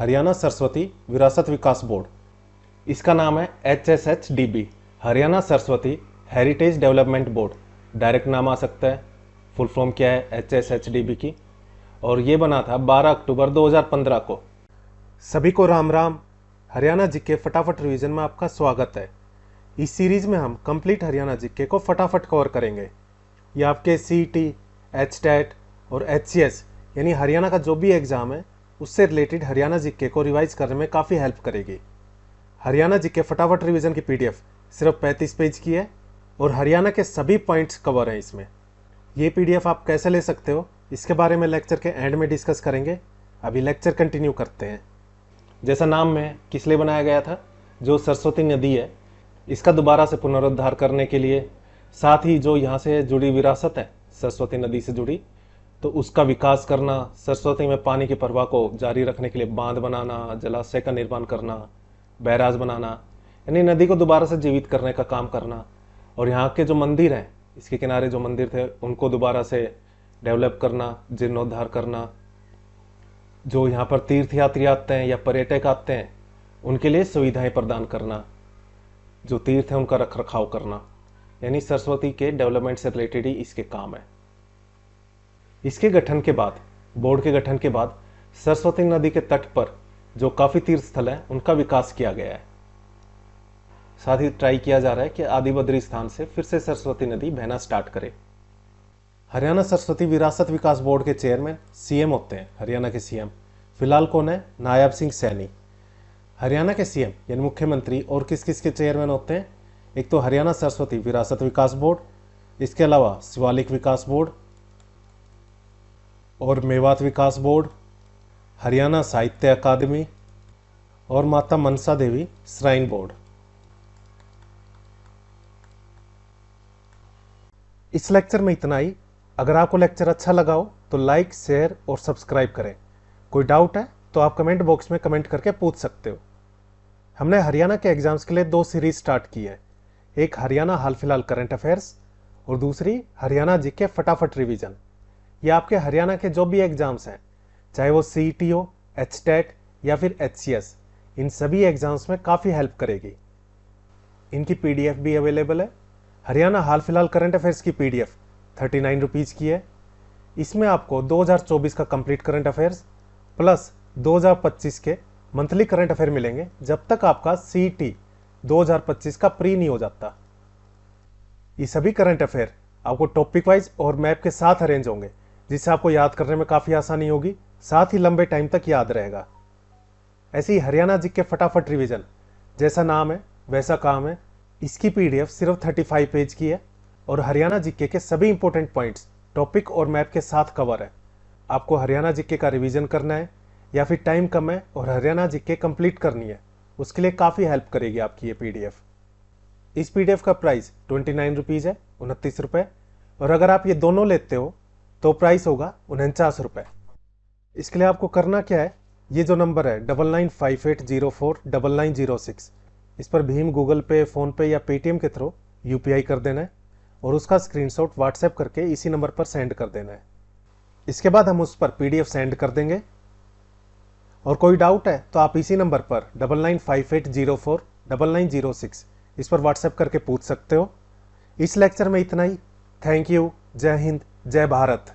हरियाणा सरस्वती विरासत विकास बोर्ड, इसका नाम है HSHDB, Haryana Saraswati heritage development board. Direct नाम आ सकता है, फुल फॉर्म क्या है HSHDB की। और ये बना था 12 अक्टूबर 2015 को। सभी को राम राम। हरियाणा जीके फटाफट रिवीजन में आपका स्वागत है। इस सीरीज में हम कंप्लीट हरियाणा जीके को फटाफट कवर करेंगे। ये आपके CET, HTET और HCS यानी हरियाणा का जो भी एग्जाम है उससे रिलेटेड हरियाणा जीके को रिवाइज करने में काफ़ी हेल्प करेगी। हरियाणा जीके फटाफट रिवीजन की PDF सिर्फ 35 पेज की है और हरियाणा के सभी पॉइंट्स कवर हैं इसमें। ये PDF आप कैसे ले सकते हो इसके बारे में लेक्चर के एंड में डिस्कस करेंगे। अभी लेक्चर कंटिन्यू करते हैं। जैसा नाम में किस लिए बनाया गया था, जो सरस्वती नदी है इसका दोबारा से पुनरुद्धार करने के लिए, साथ ही जो यहाँ से जुड़ी विरासत है सरस्वती नदी से जुड़ी, तो उसका विकास करना, सरस्वती में पानी के प्रवाह को जारी रखने के लिए बांध बनाना, जलाशय का निर्माण करना, बैराज बनाना, यानी नदी को दोबारा से जीवित करने का काम करना। और यहाँ के जो मंदिर हैं, इसके किनारे जो मंदिर थे उनको दोबारा से डेवलप करना, जीर्णोद्धार करना। जो यहाँ पर तीर्थयात्री आते हैं या पर्यटक आते हैं उनके लिए सुविधाएं प्रदान करना, जो तीर्थ है उनका रख रखाव करना, यानी सरस्वती के डेवलपमेंट से रिलेटेड ही इसके काम है। इसके गठन के बाद, बोर्ड के गठन के बाद सरस्वती नदी के तट पर जो काफ़ी तीर्थ स्थल है उनका विकास किया गया है। साथ ही ट्राई किया जा रहा है कि आदिबद्री स्थान से फिर से सरस्वती नदी बहना स्टार्ट करे। हरियाणा सरस्वती विरासत विकास बोर्ड के चेयरमैन CM होते हैं, हरियाणा के CM। फिलहाल कौन है? नायब सिंह सैनी। हरियाणा के CM यानी मुख्यमंत्री और किस किस के चेयरमैन होते हैं? एक तो हरियाणा सरस्वती विरासत विकास बोर्ड, इसके अलावा शिवालिक विकास बोर्ड और मेवात विकास बोर्ड, हरियाणा साहित्य अकादमी और माता मनसा देवी श्राइन बोर्ड। इस लेक्चर में इतना ही। अगर आपको लेक्चर अच्छा लगा हो तो लाइक, शेयर और सब्सक्राइब करें। कोई डाउट है तो आप कमेंट बॉक्स में कमेंट करके पूछ सकते हो। हमने हरियाणा के एग्जाम्स के लिए 2 सीरीज स्टार्ट की है, एक हरियाणा हाल फिलहाल करंट अफेयर्स और दूसरी हरियाणा जीके फटाफट रिवीजन। ये आपके हरियाणा के जो भी एग्जाम्स हैं, चाहे वो CET हो, HTET या फिर HCS, इन सभी एग्जाम्स में काफ़ी हेल्प करेगी। इनकी PDF भी अवेलेबल है। हरियाणा हाल फिलहाल करंट अफेयर्स की PDF 39 रुपीज़ की है। इसमें आपको 2024 का कंप्लीट करंट अफेयर्स प्लस 2025 के मंथली करंट अफेयर मिलेंगे, जब तक आपका CET 2025 का प्री नहीं हो जाता। ये सभी करंट अफेयर आपको टॉपिक वाइज और मैप के साथ अरेंज होंगे, जिससे आपको याद करने में काफ़ी आसानी होगी, साथ ही लंबे टाइम तक याद रहेगा। ऐसे ही हरियाणा जीके फटाफट रिवीजन, जैसा नाम है वैसा काम है। इसकी PDF सिर्फ 35 पेज की है और हरियाणा जीके के सभी इंपॉर्टेंट पॉइंट्स टॉपिक और मैप के साथ कवर है। आपको हरियाणा जीके का रिवीजन करना है या फिर टाइम कम है और हरियाणा जीके कंप्लीट करनी है, उसके लिए काफ़ी हेल्प करेगी आपकी ये PDF। इस PDF का प्राइस 29 रुपीज़ है, 29 रुपये। और अगर आप ये दोनों लेते हो तो प्राइस होगा 49 रुपये। इसके लिए आपको करना क्या है, ये जो नंबर है 9958049906, इस पर भीम, गूगल पे, फ़ोनपे या पेटीएम के थ्रू UPI कर देना है और उसका स्क्रीनशॉट WhatsApp करके इसी नंबर पर सेंड कर देना है। इसके बाद हम उस पर PDF सेंड कर देंगे। और कोई डाउट है तो आप इसी नंबर पर 9958049906 इस पर WhatsApp करके पूछ सकते हो। इस लेक्चर में इतना ही। Thank you. जय हिंद, जय भारत।